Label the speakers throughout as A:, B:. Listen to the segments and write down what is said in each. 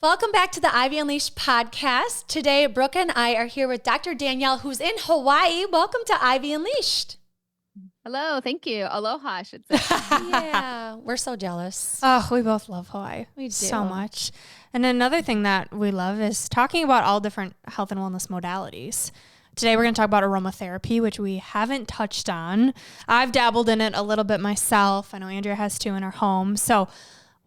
A: Welcome back to the Ivy Unleashed podcast. Today, Brooke and I are here with Dr. Danielle, who's in Hawaii. Welcome to Ivy Unleashed.
B: Hello, thank you. Aloha, I should say.
A: Yeah, we're so jealous.
C: Oh, we both love Hawaii.
A: We do.
C: So much. And another thing that we love is talking about all different health and wellness modalities. Today, we're going to talk about aromatherapy, which we haven't touched on. I've dabbled in it a little bit myself. I know Andrea has too in her home. So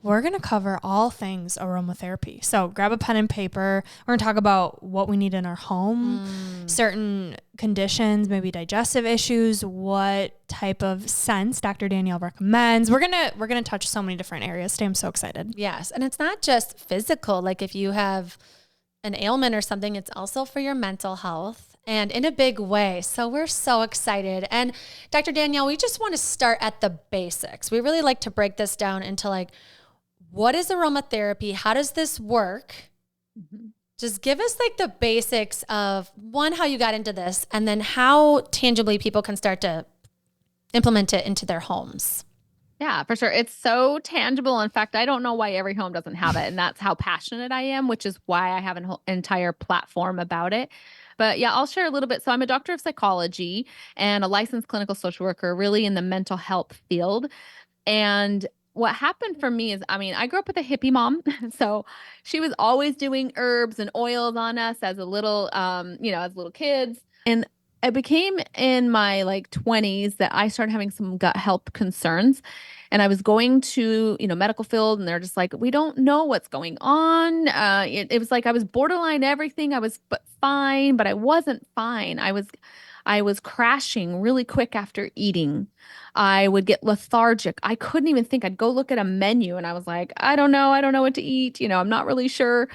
C: we're going to cover all things aromatherapy. So grab a pen and paper. We're going to talk about what we need in our home, certain conditions, maybe digestive issues, what type of scents Dr. Danielle recommends. We're going to touch so many different areas today. I'm so excited.
A: Yes, and it's not just physical. Like if you have an ailment or something, it's also for your mental health and in a big way. So we're so excited. And Dr. Danielle, we just want to start at the basics. We really like to break this down into like, what is aromatherapy? How does this work? Mm-hmm. Just give us like the basics of one, how you got into this, and then how tangibly people can start to implement it into their homes.
B: Yeah, for sure. It's so tangible. In fact, I don't know why every home doesn't have it. And that's how passionate I am, which is why I have an entire platform about it. But yeah, I'll share a little bit. So I'm a doctor of psychology and a licensed clinical social worker, really in the mental health field. And what happened for me is, I grew up with a hippie mom. So she was always doing herbs and oils on us as a little, as little kids. And it became in my 20s that I started having some gut health concerns. And I was going to, medical field, and they're just like, we don't know what's going on. It was like I was borderline everything. I was fine, but I wasn't fine. I was crashing really quick after eating. I would get lethargic. I couldn't even think. I'd go look at a menu and I was like, I don't know. I don't know what to eat. I'm not really sure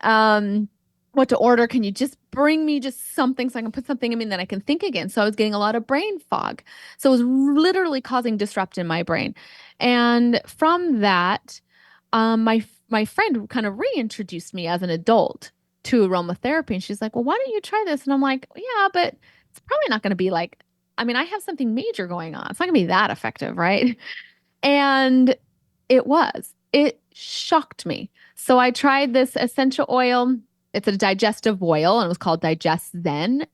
B: what to order. Can you just bring me just something so I can put something in me and then I can think again? So I was getting a lot of brain fog. So it was literally causing disrupt in my brain. And from that, my friend kind of reintroduced me as an adult to aromatherapy. And she's like, well, why don't you try this? And I'm like, yeah, but it's probably not going to be like, I have something major going on. It's not going to be that effective, right? And it shocked me. So I tried this essential oil. It's a digestive oil and it was called Digest Zen.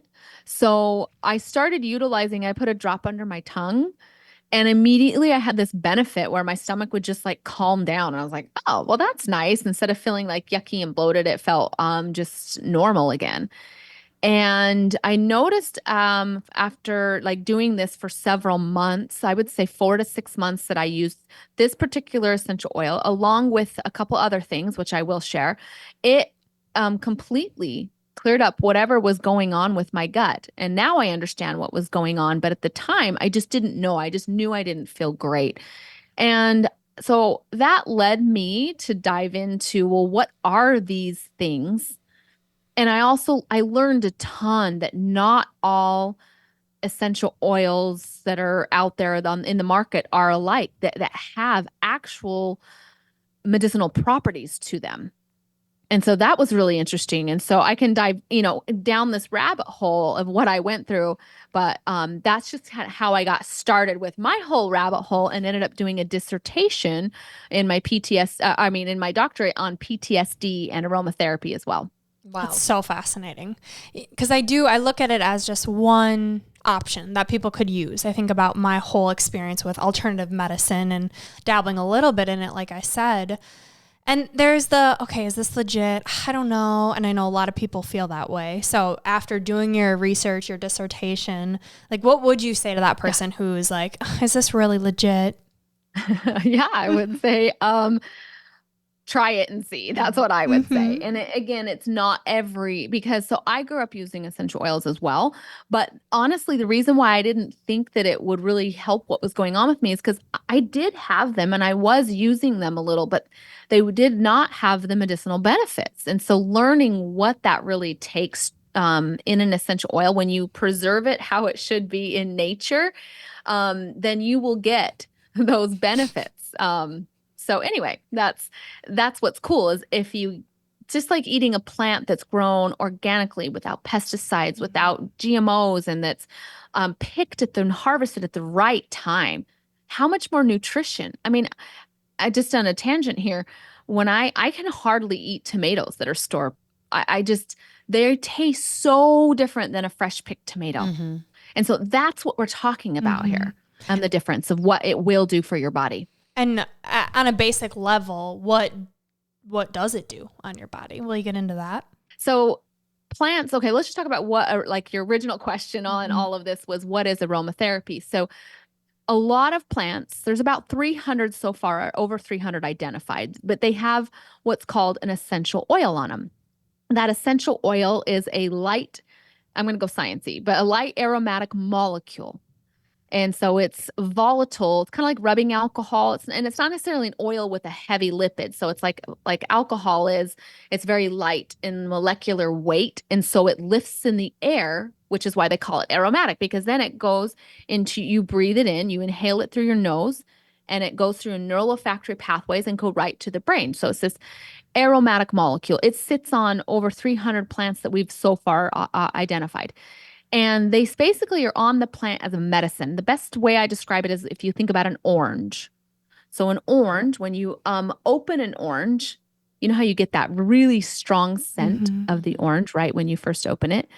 B: So I started utilizing, I put a drop under my tongue and immediately I had this benefit where my stomach would just calm down. And I was like, oh, well, that's nice. Instead of feeling yucky and bloated, it felt just normal again. And I noticed after doing this for several months, I would say 4 to 6 months, that I used this particular essential oil along with a couple other things, which I will share. It completely cleared up whatever was going on with my gut. And now I understand what was going on. But at the time, I just didn't know. I just knew I didn't feel great. And so that led me to dive into, well, what are these things? And I learned a ton that not all essential oils that are out there in the market are alike, that have actual medicinal properties to them. And so that was really interesting. And so I can dive, down this rabbit hole of what I went through. But that's just how I got started with my whole rabbit hole and ended up doing a dissertation in my in my doctorate on PTSD and aromatherapy as well.
A: Wow.
C: It's so fascinating because I look at it as just one option that people could use. I think about my whole experience with alternative medicine and dabbling a little bit in it, like I said. And there's okay, is this legit? I don't know. And I know a lot of people feel that way. So after doing your research, your dissertation, what would you say to that person who's like, is this really legit?
B: Yeah, I would say, try it and see. That's what I would say. And it's not so I grew up using essential oils as well. But honestly, the reason why I didn't think that it would really help what was going on with me is because I did have them and I was using them a little, but they did not have the medicinal benefits. And so learning what that really takes in an essential oil, when you preserve it how it should be in nature, then you will get those benefits. So anyway, that's what's cool is if you just eating a plant that's grown organically without pesticides, without GMOs, and that's picked and harvested at the right time, how much more nutrition? I just on a tangent here, when I can hardly eat tomatoes that are store. I just, they taste so different than a fresh picked tomato.
A: Mm-hmm.
B: And so that's what we're talking about here, and the difference of what it will do for your body.
C: And on a basic level, what does it do on your body? Will you get into that?
B: So plants, okay, let's just talk about what, like your original question on all of this was, what is aromatherapy? So a lot of plants, there's about 300 so far, over 300 identified, but they have what's called an essential oil on them. That essential oil is a light, I'm going to go sciencey, but a light aromatic molecule. And so it's volatile. It's kind of like rubbing alcohol. And it's not necessarily an oil with a heavy lipid. So it's like alcohol is, it's very light in molecular weight. And so it lifts in the air, which is why they call it aromatic, because then it goes into, you breathe it in, you inhale it through your nose, and it goes through neural olfactory pathways and go right to the brain. So it's this aromatic molecule. It sits on over 300 plants that we've so far identified. And they basically are on the plant as a medicine. The best way I describe it is if you think about an orange. So an orange, when you open an orange, you know how you get that really strong scent of the orange right when you first open it?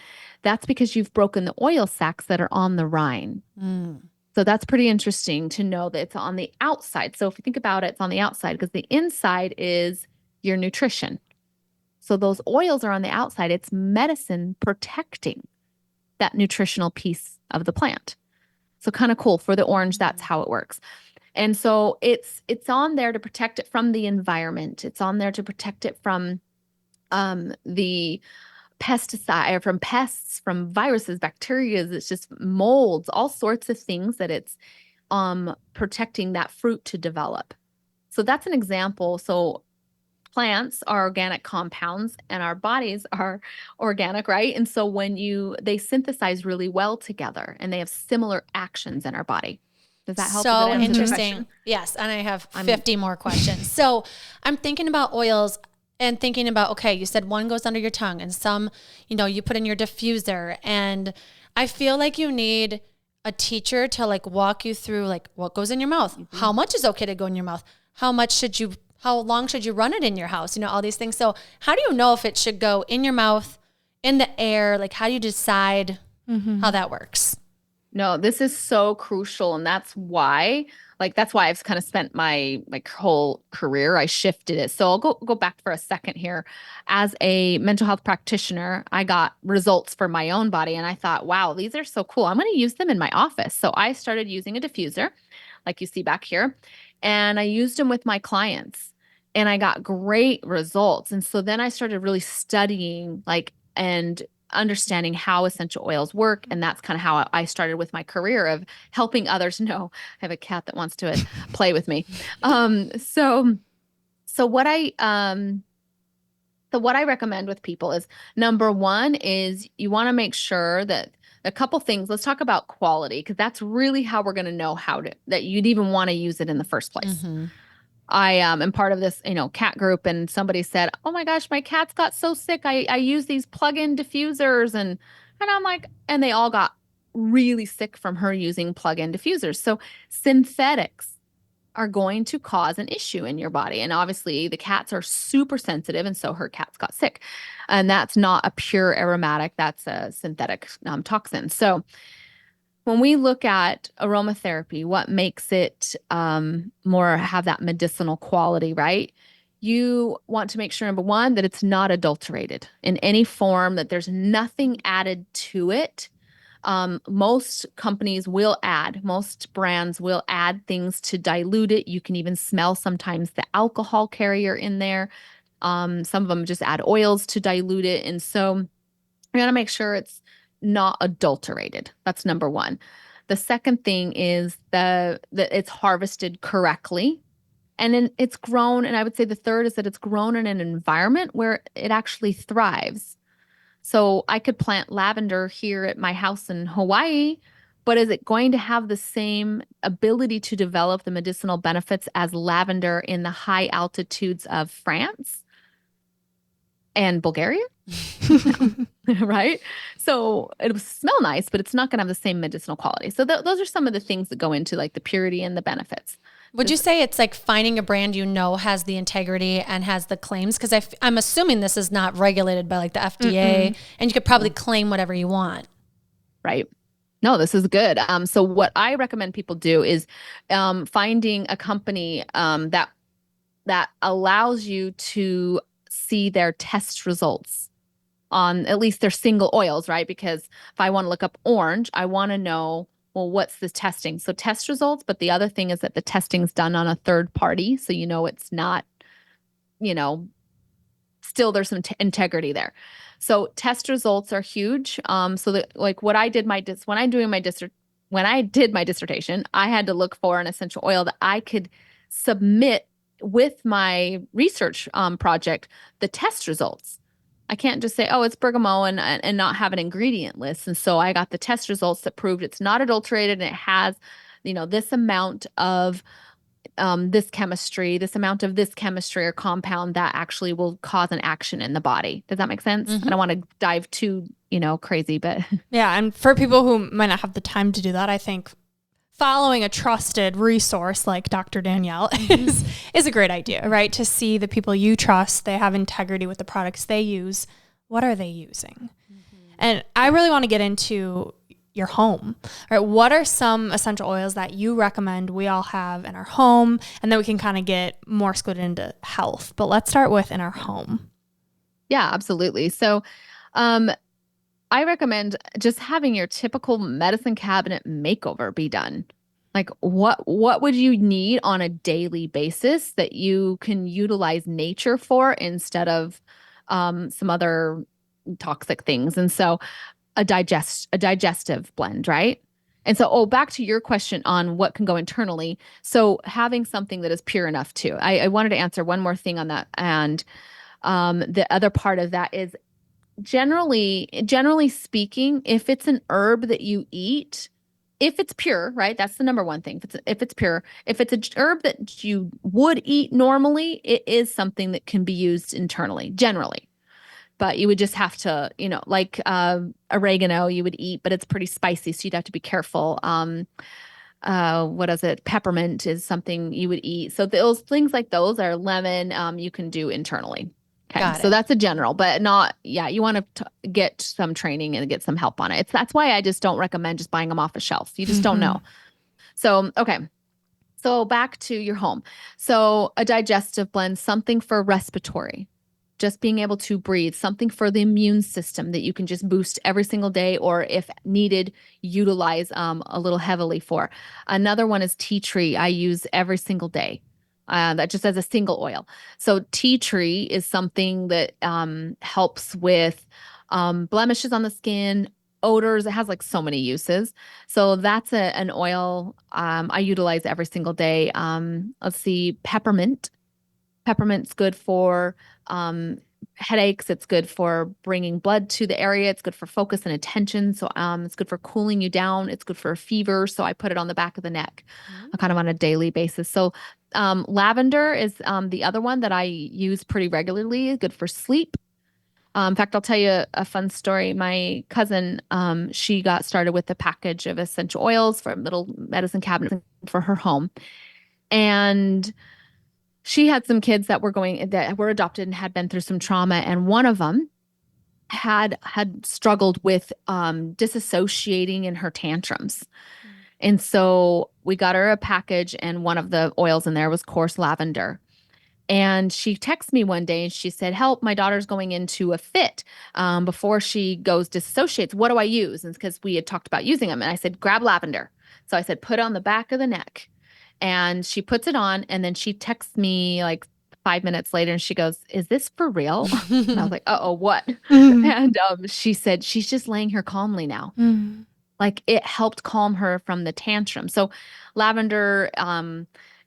B: That's because you've broken the oil sacs that are on the rind. So that's pretty interesting to know that it's on the outside. So if you think about it, it's on the outside because the inside is your nutrition. So those oils are on the outside. It's medicine protecting that nutritional piece of the plant. So kind of cool. For the orange, that's how it works. And so it's on there to protect it from the environment. It's on there to protect it from the pesticide, or from pests, from viruses, bacteria. It's just molds, all sorts of things that it's protecting that fruit to develop. So that's an example. So plants are organic compounds and our bodies are organic, right? And so they synthesize really well together and they have similar actions in our body. Does that help?
A: So interesting. Yes. And I have 50 more questions. So I'm thinking about oils and thinking about, okay, you said one goes under your tongue and some, you put in your diffuser, and I feel like you need a teacher to like walk you through like what goes in your mouth, how much is okay to go in your mouth, how long should you run it in your house? All these things. So how do you know if it should go in your mouth, in the air? Like, how do you decide how that works?
B: No, this is so crucial. And that's why I've kind of spent my whole career. I shifted it. So I'll go back for a second here. As a mental health practitioner, I got results for my own body. And I thought, wow, these are so cool. I'm going to use them in my office. So I started using a diffuser, like you see back here. And I used them with my clients and I got great results. And so then I started really studying and understanding how essential oils work. And that's kind of how I started with my career of helping others know. I have a cat that wants to play with me. So what I recommend with people is, number one is you want to make sure that a couple things. Let's talk about quality, because that's really how we're going to know that you'd even want to use it in the first place. I am part of this, cat group, and somebody said, "Oh my gosh, my cats got so sick. I use these plug-in diffusers," and I'm like, and they all got really sick from her using plug-in diffusers. So synthetics are going to cause an issue in your body. And obviously the cats are super sensitive. And so her cats got sick, and that's not a pure aromatic, that's a synthetic toxin. So when we look at aromatherapy, what makes it more have that medicinal quality, right? You want to make sure, number one, that it's not adulterated in any form, that there's nothing added to it. Most brands will add things to dilute it. You can even smell sometimes the alcohol carrier in there. Some of them just add oils to dilute it. And so you got to make sure it's not adulterated. That's number one. The second thing is that it's harvested correctly. And then it's grown. And I would say the third is that it's grown in an environment where it actually thrives. So I could plant lavender here at my house in Hawaii, but is it going to have the same ability to develop the medicinal benefits as lavender in the high altitudes of France and Bulgaria? Right? So it will smell nice, but it's not going to have the same medicinal quality. So those are some of the things that go into like the purity and the benefits.
A: Would you say it's like finding a brand has the integrity and has the claims? Because I'm assuming this is not regulated by like the FDA, and you could probably claim whatever you want.
B: Right. No, this is good. So what I recommend people do is finding a company that allows you to see their test results on at least their single oils, right? Because if I want to look up orange, I want to know, well, what's this testing? So test results, but the other thing is that the testing's done on a third party. So, it's not, still there's some integrity there. So test results are huge. So that like what I did when I did my dissertation, I had to look for an essential oil that I could submit with my research project, the test results. I can't just say, oh, it's bergamot and not have an ingredient list. And so I got the test results that proved it's not adulterated and it has, this amount of this amount of this chemistry or compound that actually will cause an action in the body. Does that make sense? I don't want to dive too, crazy, but.
C: Yeah. And for people who might not have the time to do that, I think following a trusted resource like Dr. Danielle is a great idea, right? To see the people you trust, they have integrity with the products they use. What are they using? And I really want to get into your home, right? What are some essential oils that you recommend we all have in our home, and then we can kind of get more excluded into health? But let's start with in our home.
B: Yeah, absolutely. So, I recommend just having your typical medicine cabinet makeover be done. Like what would you need on a daily basis that you can utilize nature for instead of some other toxic things? And so a digestive blend, right? And so, back to your question on what can go internally. So having something that is pure enough too. I wanted to answer one more thing on that. And the other part of that is generally speaking, if it's an herb that you eat, if it's pure, right? That's the number one thing. If it's pure, if it's an herb that you would eat normally, it is something that can be used internally, generally. But you would just have to, like oregano you would eat, but it's pretty spicy, so you'd have to be careful. What is it? Peppermint is something you would eat. So those things like those are lemon, you can do internally. Okay. So that's a general, but not, you want to get some training and get some help on it. That's why I just don't recommend just buying them off a shelf. You just don't know. So, okay. So back to your home. So a digestive blend, something for respiratory, just being able to breathe, something for the immune system that you can just boost every single day, or if needed, utilize a little heavily for. Another one is tea tree. I use every single day. That just as a single oil. So tea tree is something that helps with blemishes on the skin, odors. It has like so many uses. So that's an oil I utilize every single day. Let's see, peppermint. Peppermint's good for headaches. It's good for bringing blood to the area. It's good for focus and attention. So it's good for cooling you down. It's good for a fever. So I put it on the back of the neck kind of on a daily basis. So lavender is the other one that I use pretty regularly. Good for sleep. In fact, I'll tell you a fun story. My cousin, she got started with a package of essential oils for a little medicine cabinet for her home. And she had some kids that were adopted and had been through some trauma. And one of them had struggled with disassociating in her tantrums. And so we got her a package, and one of the oils in there was coarse lavender. And she texted me one day and she said, help, my daughter's going into a fit before she disassociates. What do I use? And because we had talked about using them. And I said, grab lavender. So I said, put it on the back of the neck. And she puts it on, and then she texts me like 5 minutes later and she goes, is this for real? And I was like, uh-oh, what? And she said, she's just laying here calmly now. Like it helped calm her from the tantrum. So lavender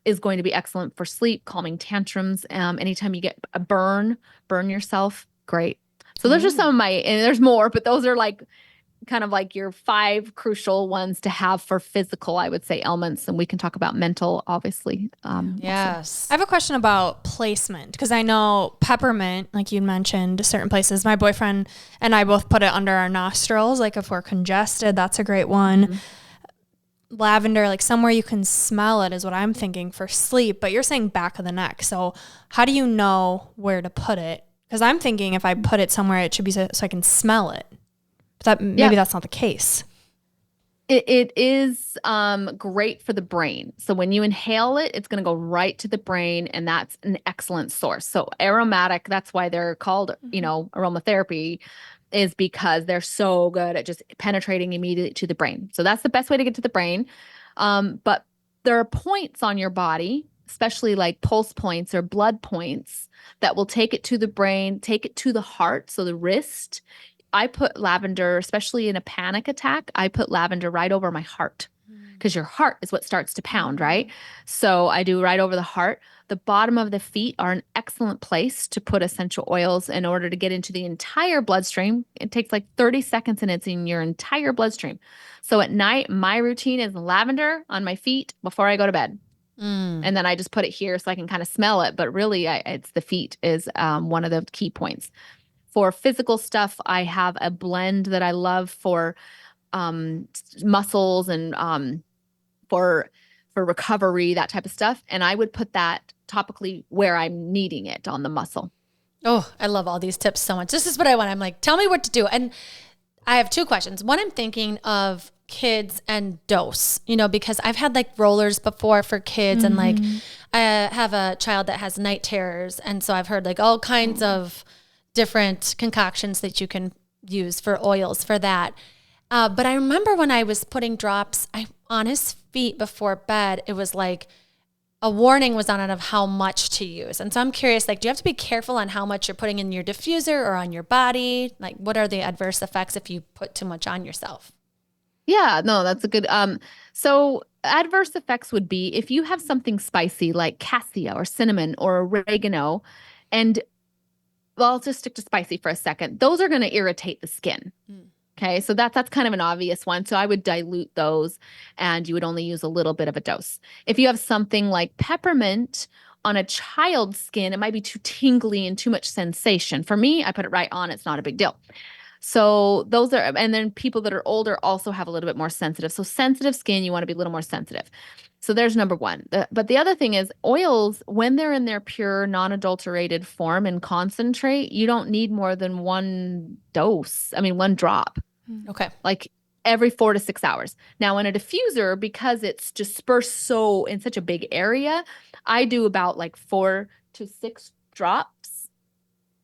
B: is going to be excellent for sleep, calming tantrums. Anytime you get a burn yourself, great. So those are some of and there's more, but those are like kind of like your 5 crucial ones to have for physical, I would say, ailments. And we can talk about mental, obviously.
A: Yes.
C: I have a question about placement, because I know peppermint, like you mentioned, certain places. My boyfriend and I both put it under our nostrils. Like if we're congested, that's a great one. lavender, like somewhere you can smell it is what I'm thinking for sleep, but you're saying back of the neck. So how do you know where to put it? Because I'm thinking if I put it somewhere, it should be so I can smell it. But maybe that's not the case.
B: It is great for the brain. So when you inhale it, it's going to go right to the brain, and that's an excellent source. So aromatic, that's why they're called, aromatherapy, is because they're so good at just penetrating immediately to the brain. So that's the best way to get to the brain. But there are points on your body, especially like pulse points or blood points, that will take it to the brain, take it to the heart, so the wrist. I put lavender, especially in a panic attack, I put lavender right over my heart, because your heart is what starts to pound, right? So I do right over the heart. The bottom of the feet are an excellent place to put essential oils in order to get into the entire bloodstream. It takes like 30 seconds and it's in your entire bloodstream. So at night, my routine is lavender on my feet before I go to bed. And then I just put it here so I can kind of smell it. But really, it's the feet is one of the key points. For physical stuff, I have a blend that I love for muscles and for recovery, that type of stuff. And I would put that topically where I'm needing it on the muscle.
A: Oh, I love all these tips so much. This is what I want. I'm like, tell me what to do. And I have two questions. One, I'm thinking of kids and dose, because I've had like rollers before for kids and like I have a child that has night terrors. And so I've heard like all kinds of different concoctions that you can use for oils for that. But I remember when I was putting drops on his feet before bed, it was like a warning was on it of how much to use. And so I'm curious, like, do you have to be careful on how much you're putting in your diffuser or on your body? Like, what are the adverse effects if you put too much on yourself?
B: Yeah, no, that's a good, so adverse effects would be if you have something spicy like cassia or cinnamon or oregano, and well, I'll just stick to spicy for a second. Those are going to irritate the skin. Okay. So that's kind of an obvious one. So I would dilute those and you would only use a little bit of a dose. If you have something like peppermint on a child's skin, it might be too tingly and too much sensation. For me, I put it right on. It's not a big deal. So those are, and then people that are older also have a little bit more sensitive. So sensitive skin, you want to be a little more sensitive. So there's number one. But the other thing is oils, when they're in their pure, non-adulterated form and concentrate, you don't need more than one drop.
A: Okay.
B: Like every 4 to 6 hours. Now in a diffuser, because it's dispersed so in such a big area, I do about like 4 to 6 drops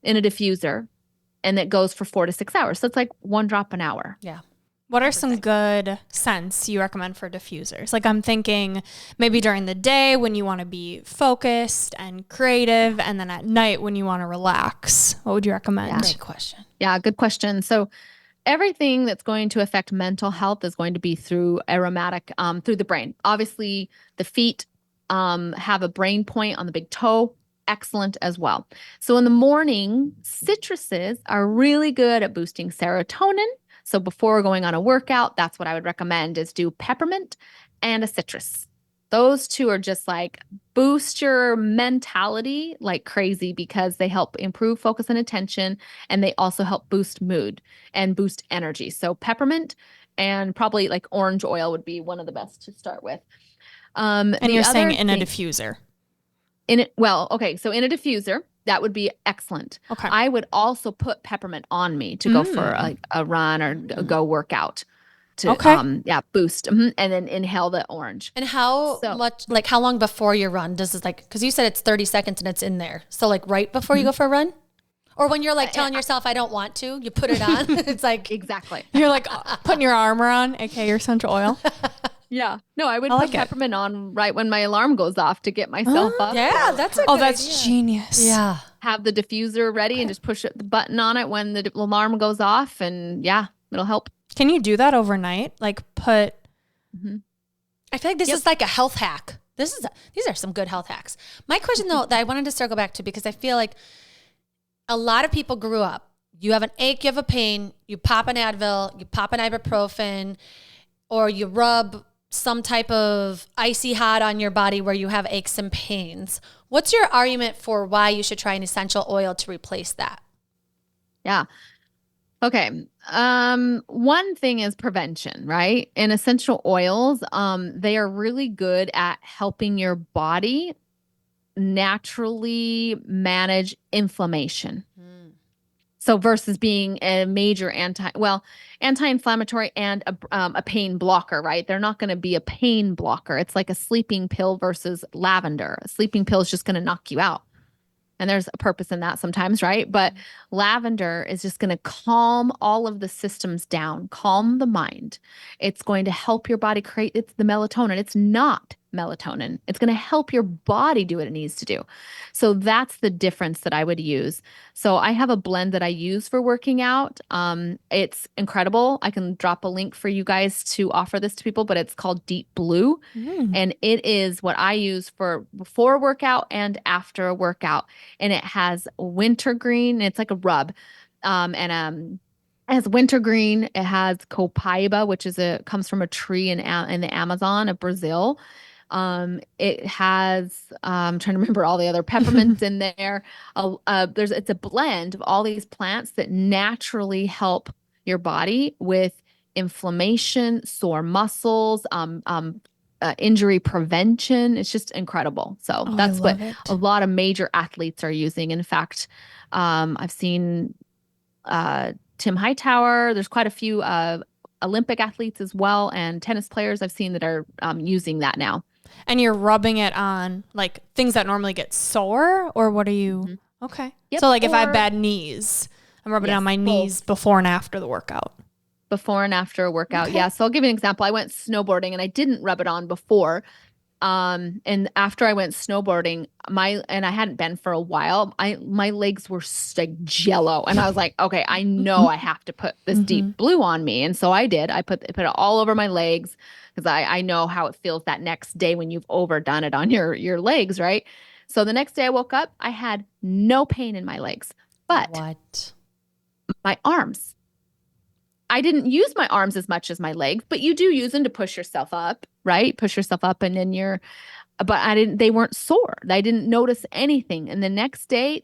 B: in a diffuser, and it goes for 4 to 6 hours. So it's like 1 drop an hour.
A: Yeah.
C: What are some good scents you recommend for diffusers? Like I'm thinking maybe during the day when you want to be focused and creative, and then at night when you want to relax. What would you recommend?
A: Yeah. Great question.
B: Yeah, good question. So everything that's going to affect mental health is going to be through aromatic, through the brain. Obviously, the feet have a brain point on the big toe. Excellent as well. So in the morning, citruses are really good at boosting serotonin. So before going on a workout, that's what I would recommend is do peppermint and a citrus. Those two are just like boost your mentality like crazy because they help improve focus and attention, and they also help boost mood and boost energy. So peppermint and probably like orange oil would be one of the best to start with.
C: And you're saying in a diffuser?
B: So in a diffuser, that would be excellent.
C: Okay.
B: I would also put peppermint on me to go for a run or go workout to boost and then inhale the orange.
A: And how long before your run does this because you said it's 30 seconds and it's in there. So like right before you go for a run? Or when you're like telling yourself, I don't want to, you put it on. It's like.
B: Exactly.
C: You're like putting your armor on, aka your essential oil.
B: Yeah. No, I would put peppermint on right when my alarm goes off to get myself up.
A: Yeah, that's a good
C: that's
A: idea.
C: Genius.
A: Yeah.
B: Have the diffuser ready and just push the button on it when the alarm goes off, and it'll help.
C: Can you do that overnight? Like put.
A: I feel like this is like a health hack. These are some good health hacks. My question though that I wanted to circle back to, because I feel like a lot of people grew up. You have an ache, you have a pain, you pop an Advil, you pop an ibuprofen, or you rub some type of icy hot on your body where you have aches and pains. What's your argument for why you should try an essential oil to replace that?
B: Yeah. Okay. One thing is prevention, right? And essential oils, they are really good at helping your body naturally manage inflammation. So versus being a major anti-inflammatory and a pain blocker, right? They're not going to be a pain blocker. It's like a sleeping pill versus lavender. A sleeping pill is just going to knock you out. And there's a purpose in that sometimes, right? But lavender is just going to calm all of the systems down, calm the mind. It's going to help your body create it's the melatonin. It's not melatonin. It's going to help your body do what it needs to do. So that's the difference that I would use. So I have a blend that I use for working out. It's incredible. I can drop a link for you guys to offer this to people, but it's called Deep Blue. And it is what I use for before a workout and after a workout. And it has wintergreen. It's like a rub. It has wintergreen. It has copaiba, which comes from a tree in the Amazon of Brazil. It has I'm trying to remember all the other peppermints in there. It's a blend of all these plants that naturally help your body with inflammation, sore muscles, injury prevention. It's just incredible. So that's what a lot of major athletes are using. In fact, I've seen Tim Hightower. There's quite a few Olympic athletes as well, and tennis players I've seen that are using that now.
C: And you're rubbing it on like things that normally get sore, or what are you? Mm-hmm. Okay. Yep. So like if I have bad knees, I'm rubbing it on my knees before and after the workout.
B: Before and after a workout. Okay. Yeah. So I'll give you an example. I went snowboarding and I didn't rub it on before. And after I went snowboarding, and I hadn't been for a while, my legs were like jello. And I was like, okay, I know I have to put this Deep Blue on me. And so I did. I put it all over my legs because I know how it feels that next day when you've overdone it on your legs, right? So the next day I woke up, I had no pain in my legs, but my arms. I didn't use my arms as much as my legs, but you do use them to push yourself up, right? Push yourself up and then they weren't sore. I didn't notice anything. And the next day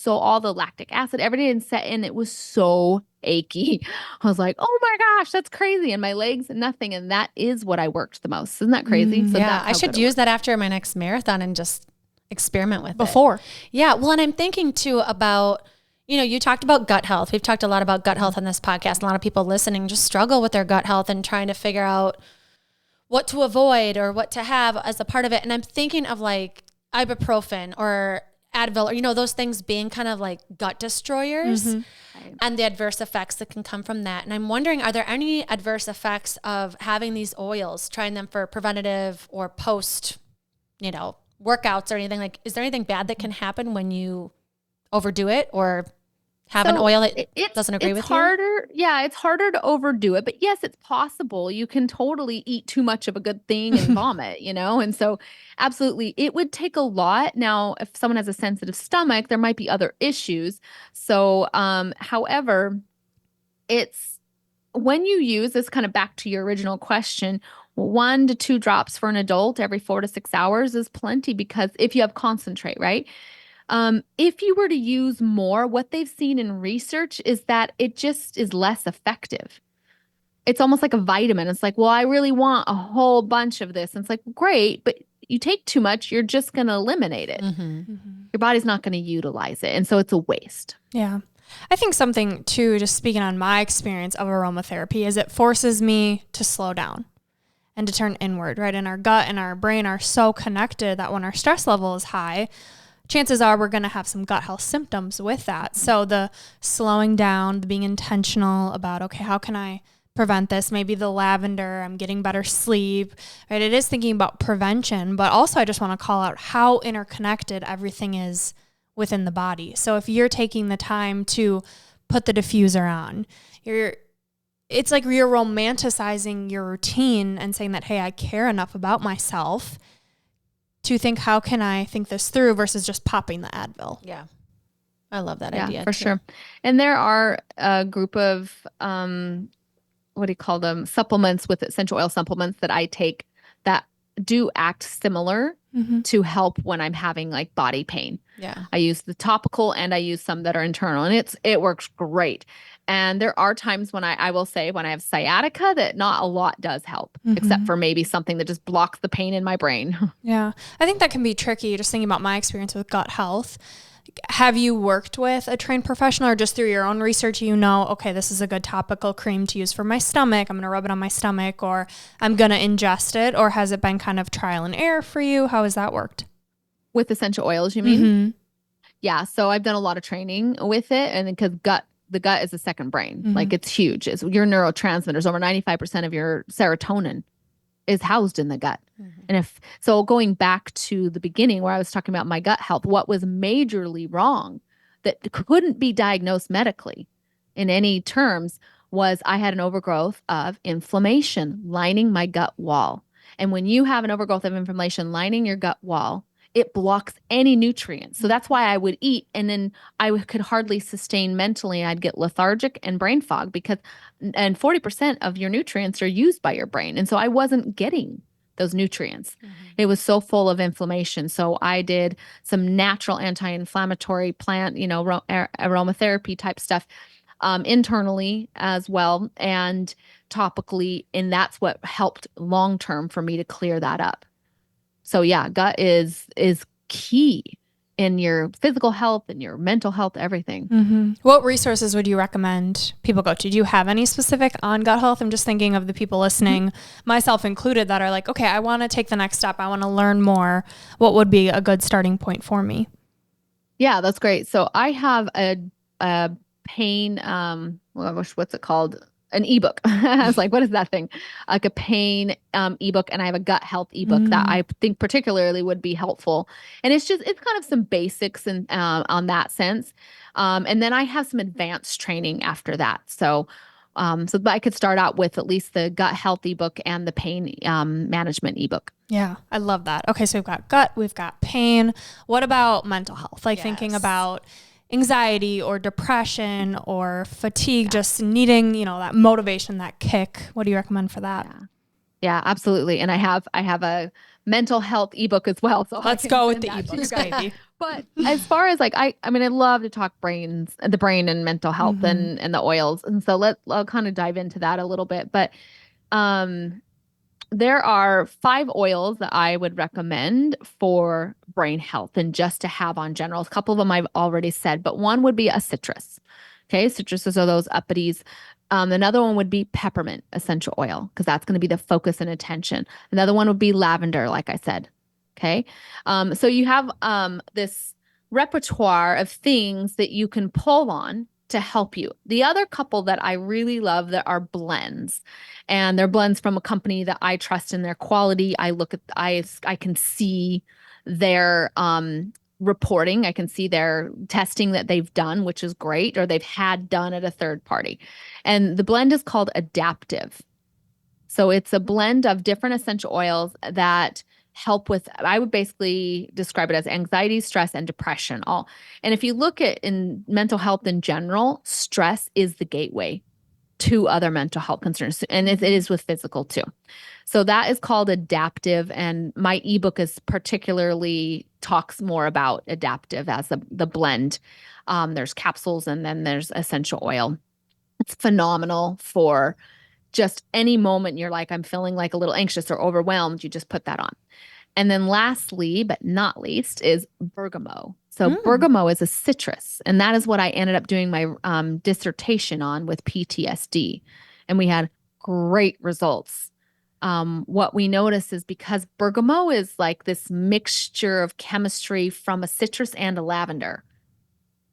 B: all the lactic acid, everything had set in. It was so achy. I was like, oh my gosh, that's crazy. And my legs, nothing. And that is what I worked the most. Isn't that crazy? So
A: yeah, I should use that after my next marathon and just experiment with
C: it.
A: Yeah. Well, and I'm thinking too about, you talked about gut health. We've talked a lot about gut health on this podcast. A lot of people listening just struggle with their gut health and trying to figure out what to avoid or what to have as a part of it. And I'm thinking of like ibuprofen or Advil or, those things being kind of like gut destroyers and the adverse effects that can come from that. And I'm wondering, are there any adverse effects of having these oils, trying them for preventative or post, workouts or anything? Like, is there anything bad that can happen when you overdo it or have an oil that doesn't agree with
B: you? Yeah, it's harder to overdo it, but yes, it's possible. You can totally eat too much of a good thing and vomit, And so absolutely, it would take a lot. Now, if someone has a sensitive stomach, there might be other issues. So, however, it's when you use this, kind of back to your original question, 1 to 2 drops for an adult every 4 to 6 hours is plenty, because if you have concentrate, right? If you were to use more, what they've seen in research is that it just is less effective. It's almost like a vitamin. It's like, well, I really want a whole bunch of this. And it's like, great, but you take too much, you're just going to eliminate it. Your body's not going to utilize it. And so it's a waste.
C: Yeah. I think something too, just speaking on my experience of aromatherapy, is it forces me to slow down and to turn inward, right? And our gut and our brain are so connected that when our stress level is high, chances are we're going to have some gut health symptoms with that. So the slowing down, the being intentional about, okay, how can I prevent this? Maybe the lavender, I'm getting better sleep, right? It is thinking about prevention, but also I just want to call out how interconnected everything is within the body. So if you're taking the time to put the diffuser on, it's like you're romanticizing your routine and saying that, hey, I care enough about myself to think, how can I think this through versus just popping the Advil?
A: Yeah. I love that idea.
B: For sure. And there are a group of, what do you call them? Supplements with essential oil supplements that I take that do act similar to help when I'm having like body pain.
A: Yeah.
B: I use the topical and I use some that are internal, and it works great. And there are times when I will say when I have sciatica that not a lot does help, except for maybe something that just blocks the pain in my brain.
C: Yeah. I think that can be tricky, just thinking about my experience with gut health. Have you worked with a trained professional, or just through your own research, okay, this is a good topical cream to use for my stomach. I'm going to rub it on my stomach, or I'm going to ingest it? Or has it been kind of trial and error for you? How has that worked?
B: With essential oils, you mean? Yeah. So I've done a lot of training with it, and because the gut is a second brain. Like it's huge. It's your neurotransmitters. Over 95% of your serotonin is housed in the gut. And going back to the beginning where I was talking about my gut health, what was majorly wrong that couldn't be diagnosed medically in any terms was I had an overgrowth of inflammation lining my gut wall. And when you have an overgrowth of inflammation lining your gut wall, it blocks any nutrients. So that's why I would eat, and then I could hardly sustain mentally. I'd get lethargic and brain fog and 40% of your nutrients are used by your brain. And so I wasn't getting those nutrients. It was so full of inflammation. So I did some natural anti-inflammatory plant, aromatherapy type stuff internally as well, and topically. And that's what helped long-term for me to clear that up. So yeah, gut is key in your physical health and your mental health, everything.
C: What resources would you recommend people go to? Do you have any specific on gut health? I'm just thinking of the people listening, myself included, that are like, okay, I want to take the next step. I want to learn more. What would be a good starting point for me?
B: Yeah, that's great. So I have a pain, what's it called? An ebook. I was like, what is that thing? Like a pain ebook. And I have a gut health ebook that I think particularly would be helpful. And it's kind of some basics and on that sense. And then I have some advanced training after that. So I could start out with at least the gut health ebook and the pain management ebook.
C: Yeah, I love that. Okay, so we've got gut, we've got pain. What about mental health? Like thinking about anxiety or depression or fatigue, just needing, that motivation, that kick. What do you recommend for that?
B: Yeah, absolutely. And I have a mental health ebook as well. So
C: let's go with the ebooks, baby.
B: But as far as like, I love to talk the brain and mental health and the oils. And so I'll kind of dive into that a little bit. But there are 5 oils that I would recommend for brain health and just to have on general. A couple of them I've already said, but one would be a citrus. Okay, citruses are those uppities. Another one would be peppermint essential oil, because that's going to be the focus and attention. Another one would be lavender, like I said. Okay, so you have this repertoire of things that you can pull on to help you. The other couple that I really love that are blends, and they're blends from a company that I trust in their quality. I can see their reporting. I can see their testing that they've done, which is great, or they've had done at a third party. And the blend is called Adaptive. So it's a blend of different essential oils that help with, I would basically describe it as anxiety, stress, and depression all. And if you look at in mental health in general, stress is the gateway to other mental health concerns. And it is with physical too. So that is called Adaptive. And my ebook is particularly talks more about Adaptive as the blend. There's capsules and then there's essential oil. It's phenomenal for just any moment you're like, I'm feeling like a little anxious or overwhelmed. You just put that on. And then lastly, but not least, is bergamot. So bergamot is a citrus, and that is what I ended up doing my dissertation on with PTSD. And we had great results. What we noticed is because bergamot is like this mixture of chemistry from a citrus and a lavender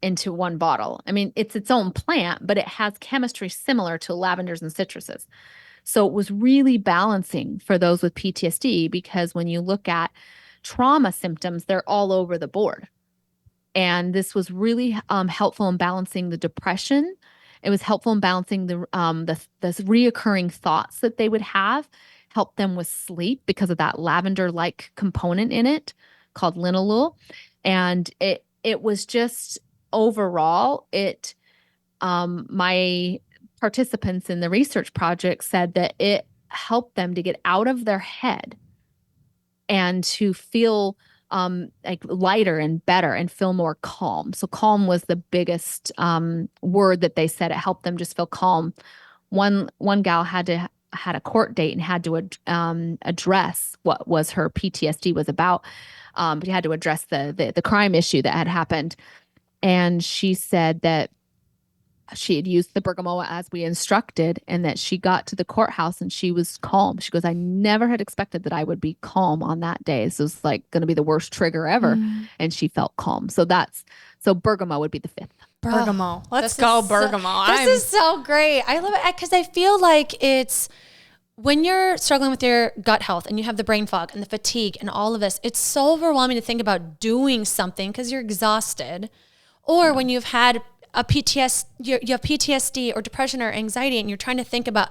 B: into one bottle. I mean, it's its own plant, but it has chemistry similar to lavenders and citruses. So it was really balancing for those with PTSD, because when you look at trauma symptoms, they're all over the board. And this was really helpful in balancing the depression. It was helpful in balancing the reoccurring thoughts that they would have, help them with sleep because of that lavender-like component in it called linalool. And it was just overall, my participants in the research project said that it helped them to get out of their head and to feel like lighter and better and feel more calm. So calm was the biggest word that they said. It helped them just feel calm. One gal had a court date and had to address what was her PTSD was about. But you had to address the crime issue that had happened. And she said that she had used the bergamot as we instructed, and that she got to the courthouse and she was calm. She goes, I never had expected that I would be calm on that day. So it's like going to be the worst trigger ever. And she felt calm. So bergamot would be the fifth.
C: Bergamot. Let's go, bergamot.
A: This is so great. I love it because I feel like it's when you're struggling with your gut health and you have the brain fog and the fatigue and all of this, it's so overwhelming to think about doing something because you're exhausted. Or when you've had you have PTSD or depression or anxiety and you're trying to think about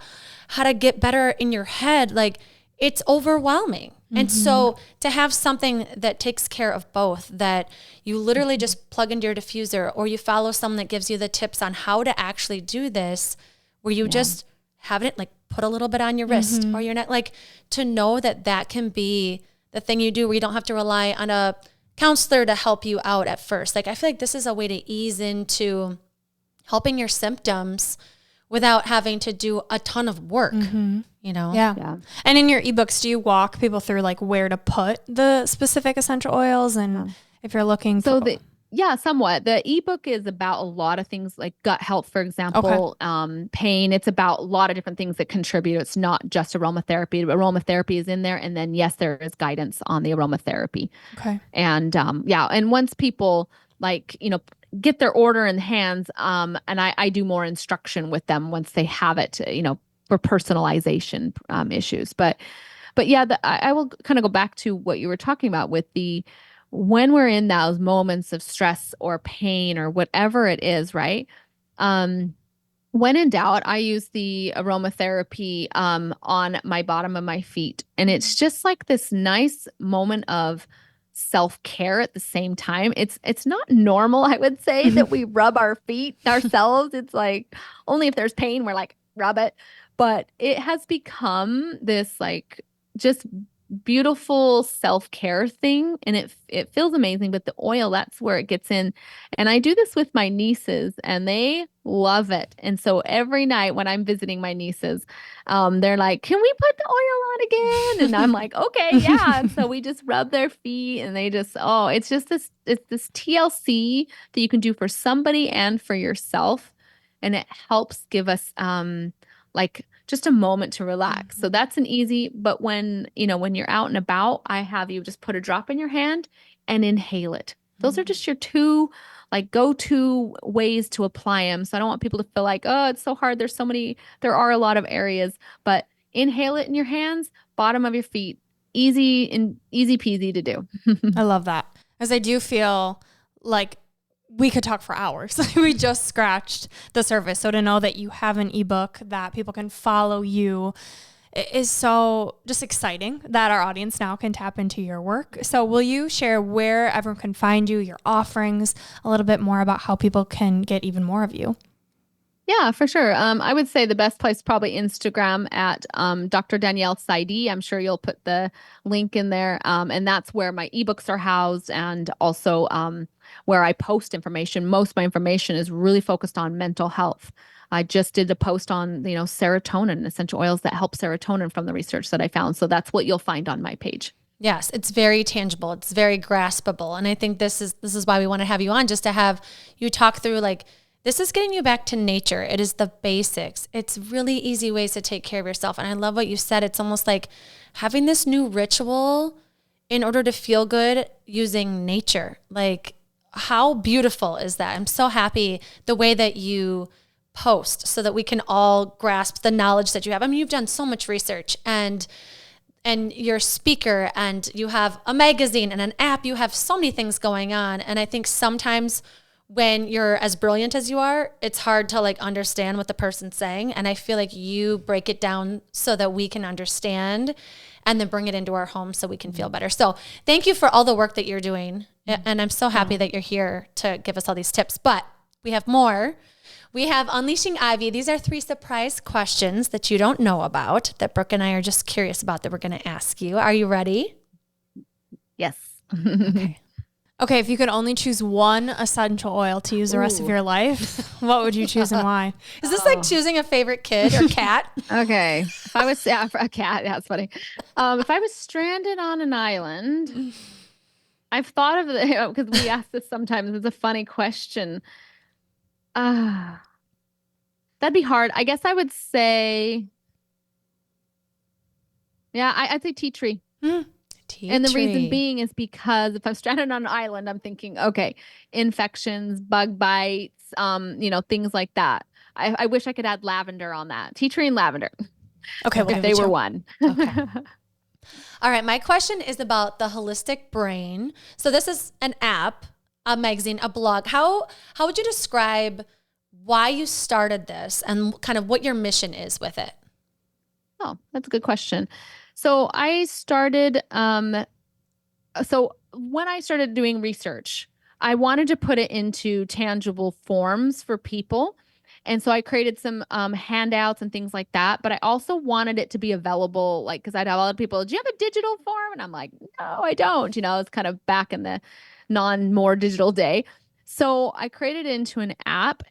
A: how to get better in your head, like it's overwhelming. And so to have something that takes care of both, that you literally just plug into your diffuser, or you follow someone that gives you the tips on how to actually do this, where you just have it like put a little bit on your wrist or your neck, like to know that that can be the thing you do where you don't have to rely on a counselor to help you out at first. Like I feel like this is a way to ease into helping your symptoms without having to do a ton of work, you know?
C: Yeah. And in your ebooks, do you walk people through like where to put the specific essential oils and if you're looking for...
B: Somewhat. The ebook is about a lot of things like gut health, for example, pain. It's about a lot of different things that contribute. It's not just aromatherapy. Aromatherapy is in there. And then, yes, there is guidance on the aromatherapy. Okay. And and once people get their order in hands, and I do more instruction with them once they have it, for personalization issues. But I will kind of go back to what you were talking about with when we're in those moments of stress or pain or whatever it is, right? When in doubt, I use the aromatherapy on my bottom of my feet. And it's just like this nice moment of self-care at the same time. It's not normal, I would say, that we rub our feet ourselves. It's like only if there's pain, we're like, rub it. But it has become this like just beautiful self-care thing, and it feels amazing. But the oil, that's where it gets in. And I do this with my nieces and they love it. And so every night when I'm visiting my nieces, they're like, can we put the oil on again? And I'm like, okay, yeah. And so we just rub their feet and they just, it's this TLC that you can do for somebody and for yourself. And it helps give us like just a moment to relax. So that's an easy, but when you're out and about, I have you just put a drop in your hand and inhale it. Those are just your two like go-to ways to apply them. So I don't want people to feel like, oh, it's so hard. There are a lot of areas, but inhale it in your hands, bottom of your feet, easy peasy to do.
C: I love that. As I do feel like we could talk for hours. We just scratched the surface. So to know that you have an ebook that people can follow you is so just exciting that our audience now can tap into your work. So will you share where everyone can find you, your offerings, a little bit more about how people can get even more of you?
B: Yeah, for sure. I would say the best place probably Instagram at Dr. Danielle Saidi. I'm sure you'll put the link in there. And that's where my ebooks are housed, and also where I post information. Most of my information is really focused on mental health. I just did a post on, serotonin, essential oils that help serotonin from the research that I found. So that's what you'll find on my page.
A: Yes, it's very tangible. It's very graspable. And I think this is why we want to have you on, just to have you talk through this is getting you back to nature. It is the basics. It's really easy ways to take care of yourself. And I love what you said. It's almost like having this new ritual in order to feel good using nature. Like, how beautiful is that? I'm so happy the way that you post so that we can all grasp the knowledge that you have. I mean, you've done so much research and you're a speaker and you have a magazine and an app. You have so many things going on. And I think sometimes when you're as brilliant as you are, it's hard to understand what the person's saying. And I feel like you break it down so that we can understand and then bring it into our home so we can feel better. So thank you for all the work that you're doing. And I'm so happy that you're here to give us all these tips, but we have more. We have Unleashing Ivy. These are 3 surprise questions that you don't know about, that Brooke and I are just curious about, that we're going to ask you. Are you ready?
B: Yes.
C: Okay. Okay, if you could only choose one essential oil to use the rest of
B: Ooh.
C: your life, what would you choose and why?
A: Is this like choosing a favorite kid or cat?
B: Okay. If I was for a cat, that's funny. If I was stranded on an island, I've thought of it because we ask this sometimes. It's a funny question. Ah, that'd be hard. I guess I would say, yeah, I'd say tea tree.
A: Tea
B: And the reason
A: tree.
B: being is because if I'm stranded on an island, I'm thinking, okay, infections, bug bites, things like that. I wish I could add lavender on that. Tea tree and lavender,
C: Okay, we'll
B: if
C: give
B: they
C: it
B: were
C: two.
B: one.
A: Okay. All right. My question is about the holistic brain. So this is an app, a magazine, a blog. How would you describe why you started this and kind of what your mission is with it?
B: Oh, that's a good question. So I started, so when I started doing research, I wanted to put it into tangible forms for people. And so I created some handouts and things like that. But I also wanted it to be available, like, because I'd have a lot of people, do you have a digital form? And I'm like, no, I don't. It's kind of back in the more digital day. So I created it into an app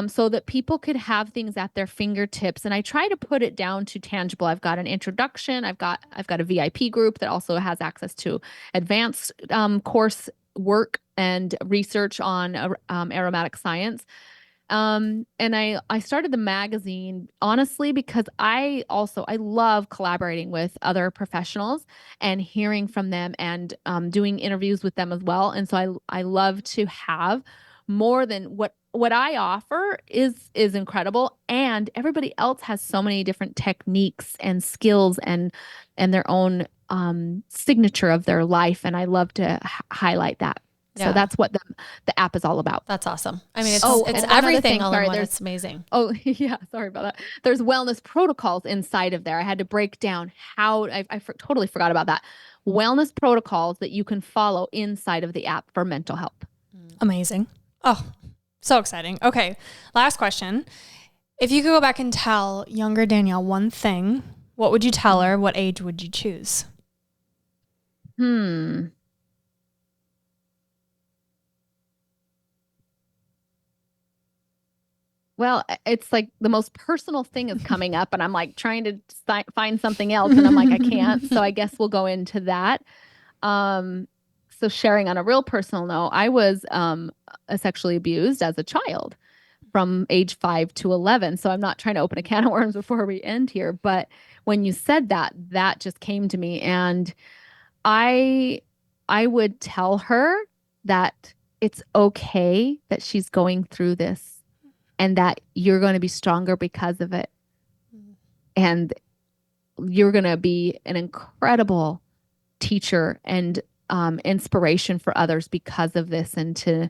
B: so that people could have things at their fingertips. And I try to put it down to tangible. I've got an introduction. I've got a VIP group that also has access to advanced course work and research on aromatic science. And I started the magazine honestly because I love collaborating with other professionals and hearing from them and doing interviews with them as well. And so I love to have more than what I offer is incredible, and everybody else has so many different techniques and skills and their own signature of their life, and I love to highlight that. So
A: Yeah.
B: that's what the app is all about.
A: That's awesome. I mean, it's
B: Oh,
A: it's
B: and another
A: everything
B: thing,
A: all
B: sorry,
A: in one.
B: there's-
A: It's amazing.
B: Oh, yeah. Sorry about that. There's wellness protocols inside of there. I had to break down how totally forgot about that. Wellness protocols that you can follow inside of the app for mental health.
C: Amazing. Oh, so exciting. Okay, last question. If you could go back and tell younger Danielle one thing, what would you tell her? What age would you choose?
B: Well, it's like the most personal thing is coming up, and I'm like trying to find something else, and I'm like, I can't. So I guess we'll go into that. So sharing on a real personal note, I was sexually abused as a child from age 5 to 11. So I'm not trying to open a can of worms before we end here, but when you said that, that just came to me, and I I would tell her that it's okay that she's going through this and that you're going to be stronger because of it. And you're going to be an incredible teacher and inspiration for others because of this. And to,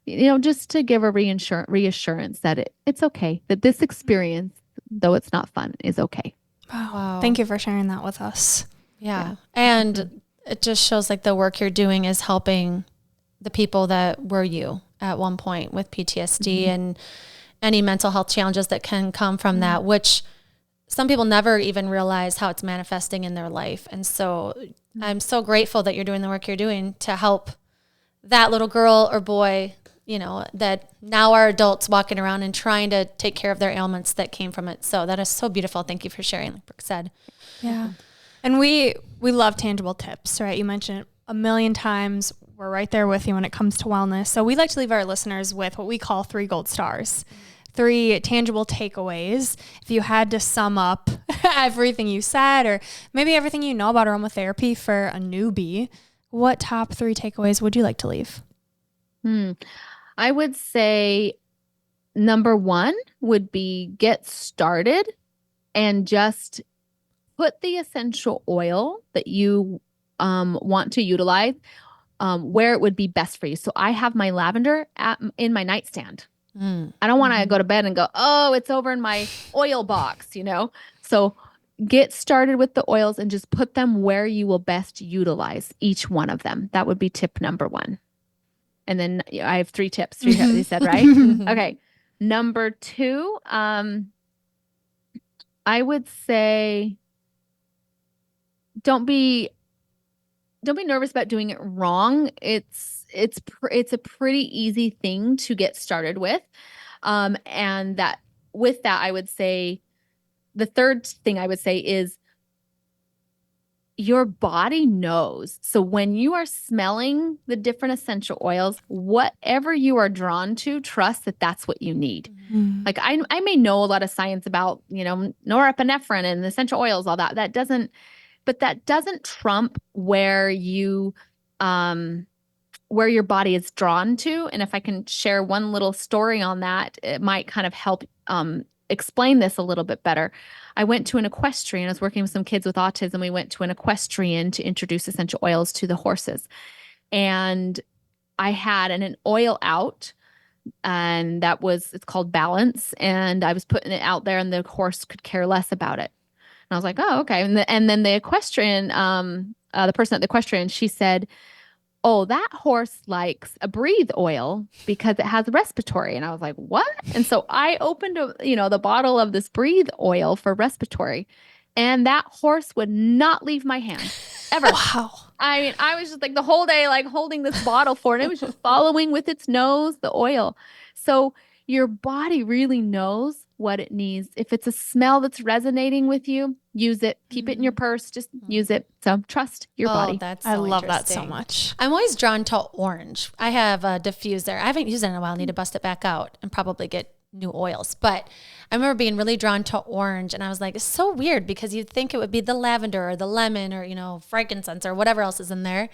B: just to give a reassurance that it's okay, that this experience, though it's not fun, is okay.
C: Wow. Thank you for sharing that with us.
A: Yeah. And it just shows like the work you're doing is helping the people that were you at one point with PTSD and any mental health challenges that can come from that, which some people never even realize how it's manifesting in their life. And so I'm so grateful that you're doing the work you're doing to help that little girl or boy, that now are adults walking around and trying to take care of their ailments that came from it. So that is so beautiful. Thank you for sharing, like Brooke said.
C: Yeah. And we love tangible tips, right? You mentioned it a million times. We're right there with you when it comes to wellness. So we like to leave our listeners with what we call 3 gold stars, 3 tangible takeaways. If you had to sum up everything you said, or maybe everything you know about aromatherapy for a newbie, what top 3 takeaways would you like to leave?
B: I would say number 1 would be get started and just put the essential oil that you want to utilize where it would be best for you. So I have my lavender in my nightstand. I don't want to go to bed and go, oh, it's over in my oil box, So get started with the oils and just put them where you will best utilize each one of them. That would be tip number 1. And then I have 3 tips. 3 you said, right? Okay. Number 2, I would say don't be don't be nervous about doing it wrong. It's a pretty easy thing to get started with. And that with that, I would say the third thing I would say is your body knows. So when you are smelling the different essential oils, whatever you are drawn to, trust that that's what you need.
C: Mm.
B: Like I may know a lot of science about, norepinephrine and essential oils, all that. But that doesn't trump where your body is drawn to. And if I can share one little story on that, it might kind of help explain this a little bit better. I went to an equestrian. I was working with some kids with autism. We went to an equestrian to introduce essential oils to the horses. And I had an oil out, and it's called Balance. And I was putting it out there, and the horse could care less about it. And I was like, oh, okay. And then the equestrian, the person at the equestrian, she said, oh, that horse likes a breathe oil because it has respiratory. And I was like, what? And so I opened, the bottle of this breathe oil for respiratory, and that horse would not leave my hand ever.
C: Wow.
B: I mean, I was just like the whole day, like holding this bottle for it. And it was just following with its nose, the oil. So your body really knows what it needs. If it's a smell that's resonating with you, use it. Keep it in your purse. Just use it. So trust your body.
A: That's so
C: I love that so
A: interesting.
C: much.
A: I'm always drawn to orange. I have a diffuser. I haven't used it in a while. I need to bust it back out and probably get new oils. But I remember being really drawn to orange, and I was like, it's so weird because you'd think it would be the lavender or the lemon or, frankincense or whatever else is in there.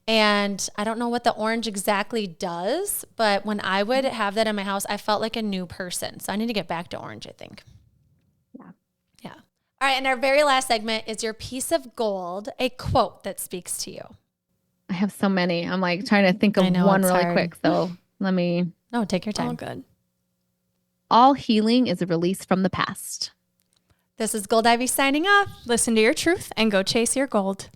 A: And I don't know what the orange exactly does, but when I would have that in my house, I felt like a new person. So I need to get back to orange, I think. Yeah. All right. And our very last segment is your piece of gold, a quote that speaks to you.
B: I have so many. I'm like trying to think of one really quick. So let me.
A: No, take your time.
C: All good.
B: All healing is a release from the past.
A: This is Gold Ivy signing off.
C: Listen to your truth and go chase your gold.